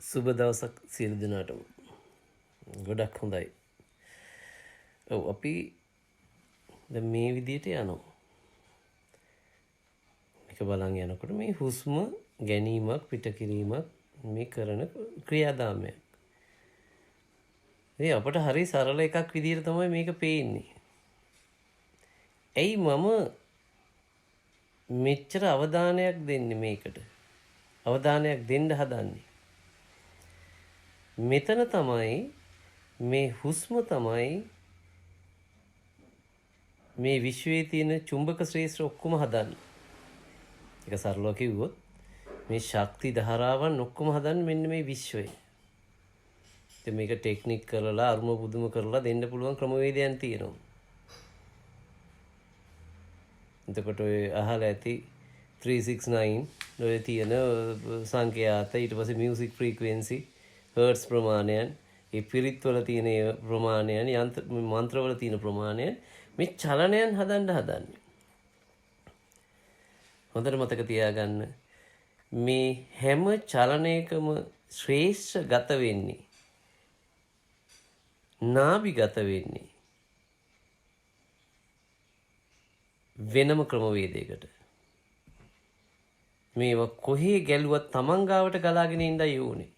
සුබ දවසක් සියලු දෙනාටම. ගොඩක් හොඳයි. ඔව් අපි දැන් මේ විදිහට යනවා. මේක බලන් යනකොට මේ හුස්ම ගැනීමක් පිටකිරීමක් මේ කරන ක්‍රියාදාමයක්. ඒ අපට හරි සරල එකක් විදිහට තමයි මේක පේන්නේ. ඇයි මම මෙච්චර අවධානයක් දෙන්නේ මේකට? අවධානයක් දෙන්න හදන්නේ. මෙතන තමයි මේ හුස්ම තමයි මේ විශ්වයේ තියෙන චුම්බක ශ්‍රේෂ්ඨ ඔක්කොම හදන්නේ. ඒක සරලව කිව්වොත් මේ ශක්ති ධාරාවන් ඔක්කොම හදන්නේ මෙන්න මේ විශ්වය. ඉතින් මේක ටෙක්නික් කරලා අරුම පුදුම කරලා දෙන්න පුළුවන් ක්‍රමවේදයන් තියෙනවා. එතකොට ඔය අහලා ඇති 369 ඔය තියෙන සංඛ්‍යාත ඊට පස්සේ මියුසික් ෆ්‍රීකවෙන්සි හර්ට්ස් ප්‍රමාණයන් ඒ පිරිත්වල තියෙන ප්‍රමාණයන් මන්ත්‍රවල තියෙන ප්‍රමාණයන් මේ චලනයන් හදන්නේ. හොඳට මතක තියාගන්න මේ හැම චලනයකම ශ්‍රේෂ්ඨ ගත වෙන්නේ නාභිගත වෙන්නේ වෙනම ක්‍රමවේදයකට. මේවා කොහේ ගැලුවත් තමන් ගාවට ගලාගෙන ඉඳයි ඕනේ.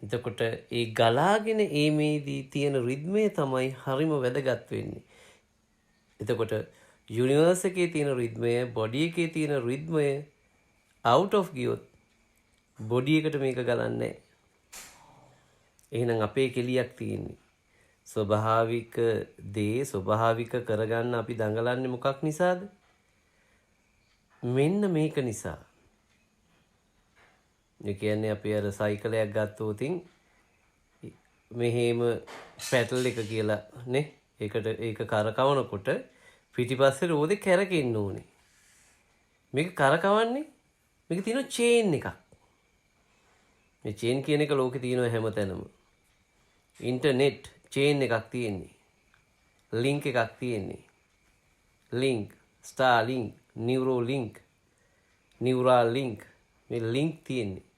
එතකොට ඒ ගලාගෙන ඒමේදී තියෙන රිද්මය තමයි හරිම වැදගත් වෙන්නේ. එතකොට යුනිවර්ස් එකේ තියෙන රිද්මය, බොඩි එකේ තියෙන රිද්මය out of ගියොත් බොඩි එකට මේක ගලන්නේ නැහැ. එහෙනම් අපේ කෙලියක් තියෙන්නේ. ස්වභාවික දේ ස්වභාවික කරගන්න අපි දඟලන්නේ මොකක් නිසාද? මෙන්න මේක නිසා. ඒ කියන්නේ අපි අර සයිකලයක් ගත්තොත් මෙහෙම පැටල් එක කියලා නේ. ඒක කරකවනකොට පිටිපස්සේ රෝදේ කැරකෙන්න ඕනේ. මේක කරකවන්නේ මේක තියෙන චේන් එකක්. මේ චේන් කියන එක ලෝකේ තියෙන හැමතැනම. ඉන්ටර්නෙට් චේන් එකක් තියෙන්නේ. ලින්ක් එකක් තියෙන්නේ. Link, star link, neuro link, neural link මේ ලින්ක් තියෙන්නේ.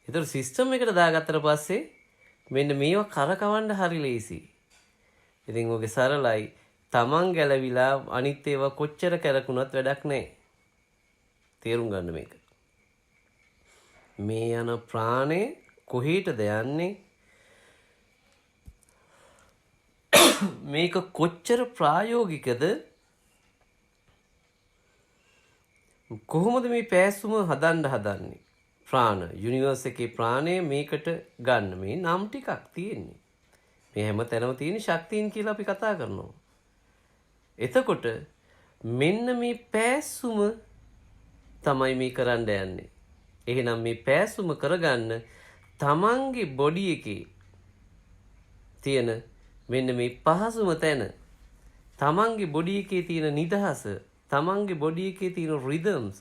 ඒතර සිස්ටම් එකට දාගත්තට පස්සේ මෙන්න මේවා කරකවන්න හරි ලේසි. ඉතින් ඔගේ සරලයි තමන් ගැලවිලා අනිත් ඒවා කොච්චර කරකුණත් වැඩක් නැහැ. තේරුම් ගන්න මේක. මේ යන ප්‍රාණය කොහෙටද යන්නේ? මේක කොච්චර ප්‍රායෝගිකද? කොහොමද මේ පෑසුම හදන්නේ? ප්‍රාණ යුනිවර්ස් එකේ ප්‍රාණය මේකට ගන්න මේ නම් ටිකක් තියෙන්නේ. මේ හැම තැනම තියෙන ශක්තියින් කියලා අපි කතා කරනවා. එතකොට මෙන්න මේ පෑසුම තමයි මේ කරන්න යන්නේ. එහෙනම් මේ පෑසුම කරගන්න තමන්ගේ බොඩි එකේ තියෙන මෙන්න මේ පහසුම තැන, තමන්ගේ බොඩි එකේ තියෙන නිදහස, තමන්ගේ බොඩි එකේ තියෙන රිදම්ස්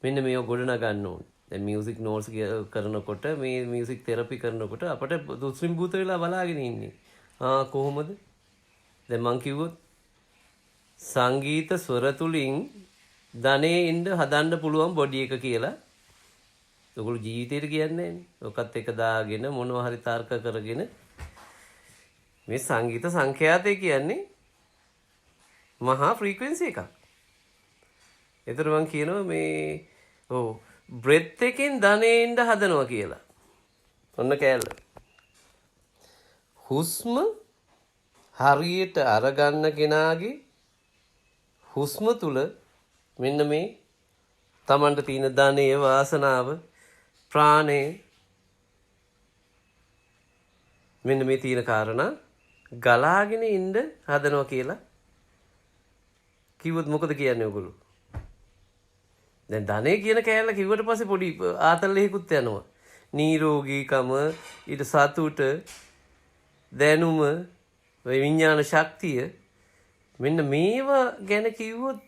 මෙන්න මේව ගොඩනගන්න ඕනේ. දැන් මියුසික් නෝට්ස් කරනකොට මේ මියුසික් තෙරපි කරනකොට අපිට දුස්රිම් භූත වෙලා බලාගෙන ඉන්නේ. කොහොමද? දැන් මං කිව්වොත් සංගීත ස්වර තුලින් ධනේ ඉන්න හදන්න පුළුවන් බොඩි එක කියලා. ඔයගොල්ලෝ ජීවිතේට කියන්නේ නැහැනේ. ඔකත් එක දාගෙන මොනවා හරි තර්ක කරගෙන මේ සංගීත සංඛ්‍යාතය කියන්නේ මහා ෆ්‍රීකවෙන්සි එකක්. ඒතර මං කියනවා මේ බ්‍රෙත් එකෙන් ධනෙන්න හදනවා කියලා. ඔන්න කෑල්ල. හුස්ම හරියට අරගන්න කෙනාගේ හුස්ම තුල මෙන්න මේ Tamanට තියෙන ධනය, වාසනාව, ප්‍රාණය මෙන්න මේ තියෙන කාරණා ගලාගෙන ඉන්න හදනවා කියලා කිව්වොත් මොකද කියන්නේ ඔයගොල්ලෝ? දැන් ධනෙ කියන කෑල්ල කිව්වට පස්සේ පොඩි ආතල්ලෙහිකුත් යනවා. නිරෝගීකම, ඊට සතුට, දැනුම, විඥාන ශක්තිය මෙන්න මේවා ගැන කිව්වොත්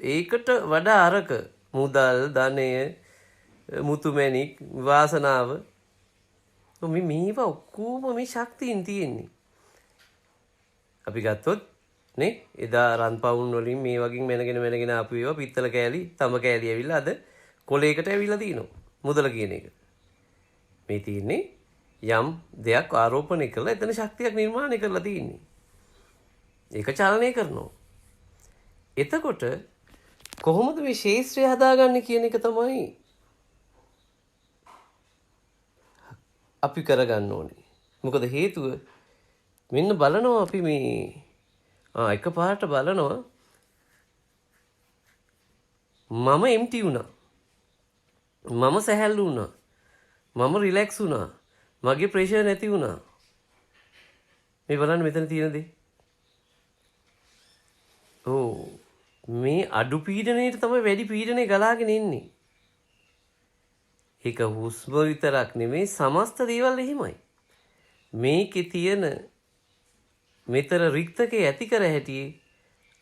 ඒකට වඩා අරක මුදල්, ධනය, මුතුමැණික්, වාසනාව මේවා ඔක්කොම මේ ශක්තියින් තියෙන්නේ. අපි ගත්තොත් නේ එදා රන් පවුන් වලින් මේ වගේ මැනගෙන ආපු ඒවා පිත්තල කෑලි, තඹ කෑලි ඇවිල්ලා අද කොලයකට ඇවිල්ලා තිනවා. මුදල කියන එක. මේ තියෙන්නේ යම් දෙයක් ආරෝපණය කරලා එතන ශක්තියක් නිර්මාණය කරලා තියෙන්නේ. ඒක චලනය කරනවා. එතකොට කොහොමද මේ ශේෂ්ත්‍රය හදාගන්නේ කියන එක තමයි අපි කරගන්න ඕනේ. මොකද හේතුව මෙන්න බලනවා අපි මේ එකපාරට බලනවා මම එම්ටි වුණා. මම සැහැල්ලු වුණා. මම රිලැක්ස් වුණා. මගේ ප්‍රෙෂර් නැති වුණා. මේ බලන්න මෙතන තියෙන දේ. මේ අඩු පීඩනයට තමයි වැඩි පීඩනය ගලාගෙන එන්නේ. ඒක හුස්ම විතරක් නෙමෙයි සමස්ත දේවල් එහෙමයි. මේකේ තියෙන මෙතර රික්තකේ ඇති කර හැටි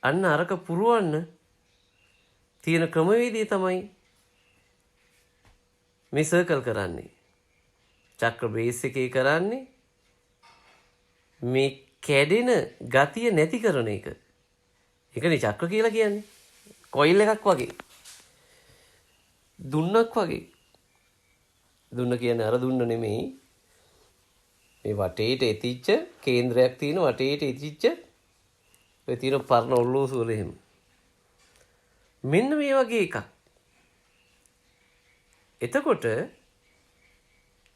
අන්න අරක පුරවන්න තියෙන ක්‍රමවේදය තමයි මේ සර්කල් කරන්නේ. චක්‍ර බේස් එකේ කරන්නේ මේ කැඩෙන ගතිය නැති කරන එක. ඒකනේ චක්‍ර කියලා කියන්නේ. කොයිල් එකක් වගේ. දුන්නක් වගේ. දුන්න කියන්නේ අර දුන්න නෙමෙයි. මේ වටේට එතිච්ච කේන්ද්‍රයක් තියෙන වටේට එතිච්ච ඔය තියෙන පරණ ඔල්ලෝසු වල එහෙම. මෙන්න මේ වගේ එකක්. එතකොට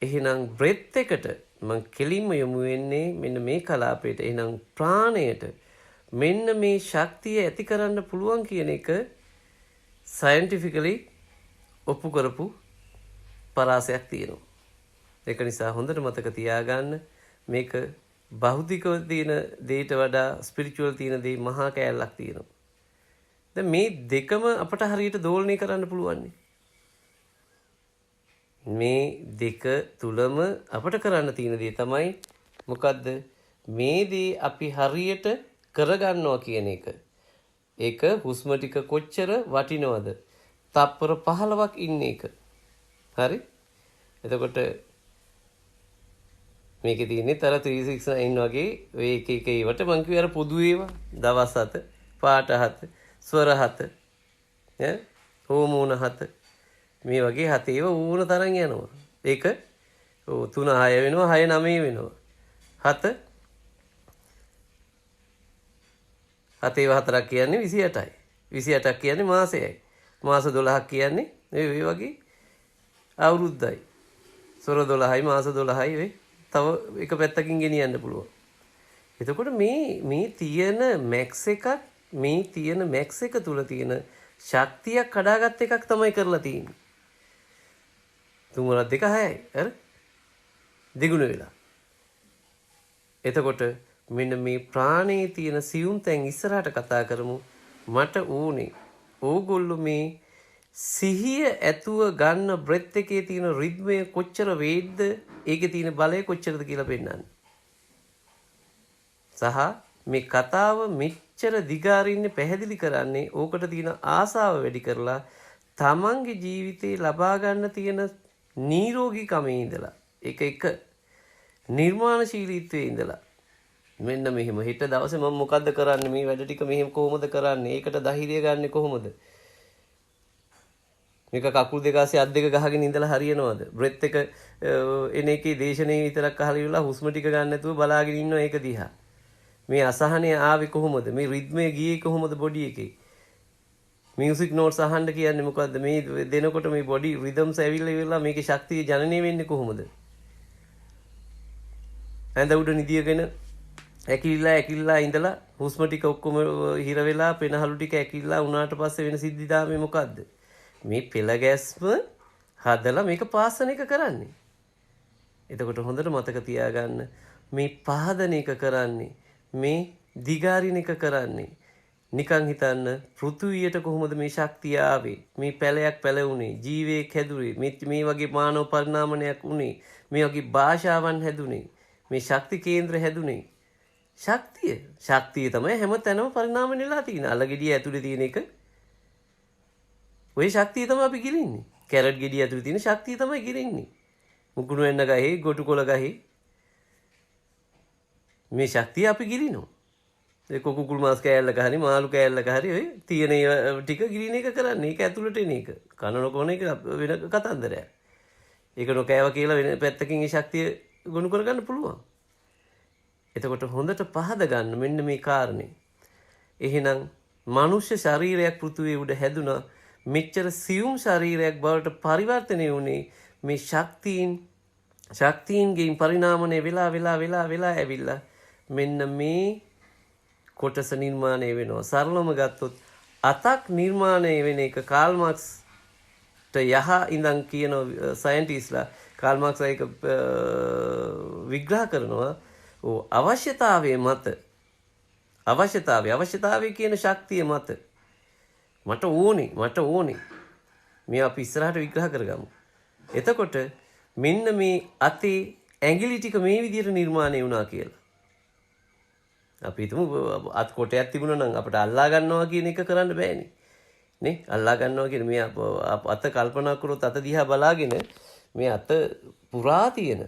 එහෙනම් බ්‍රෙත් එකට මම කෙලින්ම යොමු වෙන්නේ මෙන්න මේ කලාපයට. එහෙනම් ප්‍රාණයට මෙන්න මේ ශක්තිය ඇති කරන්න පුළුවන් කියන එක සයන්ටිෆිකලි ඔප්පු කරපු පරාසයක් තියෙනවා. ඒක නිසා හොඳට මතක තියාගන්න මේක භෞතිකව තියෙන දේට වඩා ස්පිරිචුවල් තියෙන දේ මහා කෑල්ලක් තියෙනවා. දැන් මේ දෙකම අපට හරියට දෝලණය කරන්න පුළුවන්. මේ දෙක තුලම අපට කරන්න තියෙන දේ තමයි මොකද්ද? මේ දේ අපි හරියට කරගන්නවා කියන එක. ඒක හුස්ම ටික කොච්චර වටිනවද? තප්පර 15ක් ඉන්න එක. හරි? එතකොට මේකේ තියෙන්නේ තර 369 වගේ ඔය එක එක ඒවට මං කිව්වේ අර පොදු ඒවා. දවස් 7, පාට 7, ස්වර 7, හෝමෝන 7 මේ වගේ 7 ඒවා ඕන තරම් යනවා. ඒක 3 6 වෙනවා 6 9 වෙනවා. 7 ඒවා 4ක් කියන්නේ 28යි. 28ක් කියන්නේ මාසයයි. මාස 12ක් කියන්නේ මේ වගේ අවුරුද්දයි. ස්වර 12යි මාස 12යි වෙයි. තව එක පැත්තකින් ගෙනියන්න පුළුවන්. එතකොට මේ තියෙන මැක්ස් එකක් මේ තියෙන මැක්ස් එක තුල තියෙන ශක්තියක් කඩාගත් එකක් තමයි කරලා තියෙන්නේ. 3 2 6යි. හරි? දෙගුණ වෙලා. එතකොට මෙන්න මේ ප්‍රාණයේ තියෙන සියුම් තැන් ඉස්සරහට කතා කරමු. මට ඕනේ ඕගොල්ලෝ මේ සිහිය ඇතුව ගන්න බ්‍රෙත් එකේ තියෙන රිද්මය කොච්චර වේද්ද ඒකේ තියෙන බලය කොච්චරද කියලා පෙන්නන්න. සහ මේ කතාව මෙච්චර දිගාරින්නේ පැහැදිලි කරන්නේ ඕකට තියෙන ආසාව වැඩි කරලා තමන්ගේ ජීවිතේ ලබා ගන්න තියෙන නිරෝගීකමේ ඉඳලා එක නිර්මාණශීලීත්වයේ ඉඳලා මෙන්න මෙහෙම හිට දවසේ මම මොකද්ද කරන්නේ මේ වැඩ ටික මෙහෙම කොහොමද කරන්නේ ඒකට ධෛර්යය ගන්නෙ කොහොමද මේක කකුල් දෙක ආසේ අත් දෙක ගහගෙන ඉඳලා හරියනවද බ්‍රෙත් එක එන එකේ දේශනේ විතරක් අහලා ඉවරලා හුස්ම ටික ගන්න නැතුව බලාගෙන ඉන්නවා ඒක දිහා මේ අසහනය ආවේ කොහොමද මේ රිද්මය ගියේ කොහොමද බොඩි එකේ මියුසික් නෝට්ස් අහන්න කියන්නේ මොකද්ද මේ දෙනකොට මේ බොඩි රිද්ම්ස් ඇවිල්ලා ඉවරලා මේකේ ශක්තිය ජනනය වෙන්නේ කොහොමද ඇඳ උඩ නිදියගෙන ඇකිලිලා ඉඳලා හුස්ම ටික ඔක්කොම හිර වෙලා පෙනහළු ටික ඇකිලිලා උනාට පස්සේ වෙන සිද්ධිදාමේ මොකද්ද මේ පෙළ ගැස්ම හදලා මේක පාසන එක කරන්නේ. එතකොට හොඳට මතක තියාගන්න මේ පහදන එක කරන්නේ මේ දිගාරින එක කරන්නේ නිකන් හිතන්න පෘථුවියට කොහොමද මේ ශක්තිය ආවේ මේ පැලයක් පැලුනේ ජීවයක් හැදුනේ මේ වගේ මානව පරිණාමනයක් උනේ මේ වගේ භාෂාවන් හැදුනේ මේ ශක්ති කේන්ද්‍ර හැදුනේ ශක්තිය තමයි හැම තැනම පරිණාමණය වෙලා තියෙන අලගෙඩිය ඇතුලේ තියෙන එක ඔය ශක්තිය තමයි අපි ගිලින්නේ. කැරට් ගෙඩිය ඇතුලේ තියෙන ශක්තිය තමයි ගිලින්නේ. මුකුණු වෙන්න ගහේ, ගොටු කොළ ගහේ. මේ ශක්තිය අපි ගිලිනවා. ඒ කුකුල් මාස් කෑල්ලක හරි මාළු කෑල්ලක හරි ඔය තියෙන ටික ගිලින එක කරන්නේ. ඒක ඇතුළට එන එක. කන නොකන එක වෙන කතන්දරයක්. ඒක නොකෑව කියලා වෙන පැත්තකින් ඒ ශක්තිය ගොනු කරගන්න පුළුවන්. එතකොට හොඳට පහද ගන්න මෙන්න මේ කාරණේ. එහෙනම් මනුෂ්‍ය ශරීරයක් පෘථුවිය උඩ හැදුනා. මෙච්චර සියුම් ශරීරයක් බවට පරිවර්තනය වුණේ මේ ශක්තියින්ගෙන් පරිණාමණය වෙලා ඇවිල්ලා මෙන්න මේ කොටස නිර්මාණය වෙනවා. සරලවම ගත්තොත් අතක් නිර්මාණය වෙන එක කාල් මාක්ස්ට යහ ඉඳන් කියන සයන්ටිස්ලා කාල් මාක්ස් ඒක විග්‍රහ කරනවා. අවශ්‍යතාවය මත අවශ්‍යතාවය කියන ශක්තිය මත මට ඕනේ මේ අපි ඉස්සරහට විග්‍රහ කරගමු. එතකොට මෙන්න මේ අතේ ඇඟිලි ටික මේ විදිහට නිර්මාණය වුණා කියලා. අපි හිතමු අත් කොටයක් තිබුණා නම් අපිට අල්ලා ගන්නවා කියන එක කරන්න බෑනේ. නේ? අල්ලා ගන්නවා කියන මේ අත කල්පනා කරොත් අත දිහා බලාගෙන මේ අත පුරා තියෙන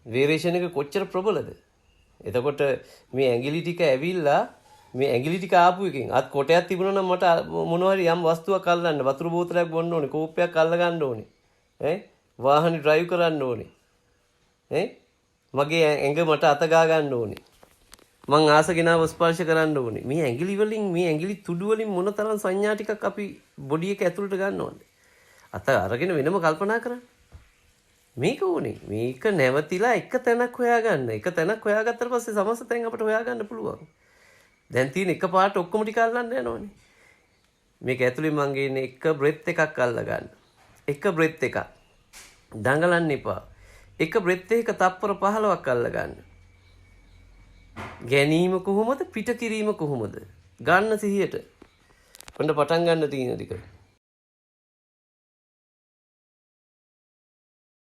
වේරියේෂන් එක කොච්චර ප්‍රබලද? එතකොට මේ ඇඟිලි ටික ඇවිල්ලා මේ ඇඟිලි ටික ආපු එකෙන් අත් කොටයක් තිබුණා නම් මට මොනවා හරි යම් වස්තුවක් අල්ලන්න වතුර බෝතලයක් බොන්න ඕනේ, කෝප්පයක් අල්ල ගන්න ඕනේ. වාහනේ ඩ්‍රයිව් කරන්න ඕනේ. මගේ ඇඟ මට අත ගා ගන්න ඕනේ. මං ආසගෙනාව ස්පර්ශ කරන්න ඕනේ. මේ ඇඟිලි වලින් මේ ඇඟිලි තුඩු වලින් මොනතරම් සංඥා ටිකක් අපි බොඩි එක ඇතුළට ගන්නවද? අත අරගෙන වෙනම කල්පනා කරන්න. මේක ඕනේ. මේක නැවතිලා එක තැනක් හොයාගන්න. එක තැනක් හොයාගත්තට පස්සේ සමස්ත තැන් අපිට හොයාගන්න පුළුවන්. දැන් තියෙන එක පාට ඔක්කොම ටික අල්ලන්න යනවනේ. මේක ඇතුලේ මං ගේන්නේ එක බ්‍රෙත් එකක් අල්ල ගන්න. එක බ්‍රෙත් එකක්. දඟලන්න එපා. එක බ්‍රෙත් එකක තප්පර 15ක් අල්ල ගන්න. ගැනීම කොහොමද පිට කිරීම කොහොමද? ගන්න සිහියට. ඔන්න පටන් ගන්න තියෙන ටික.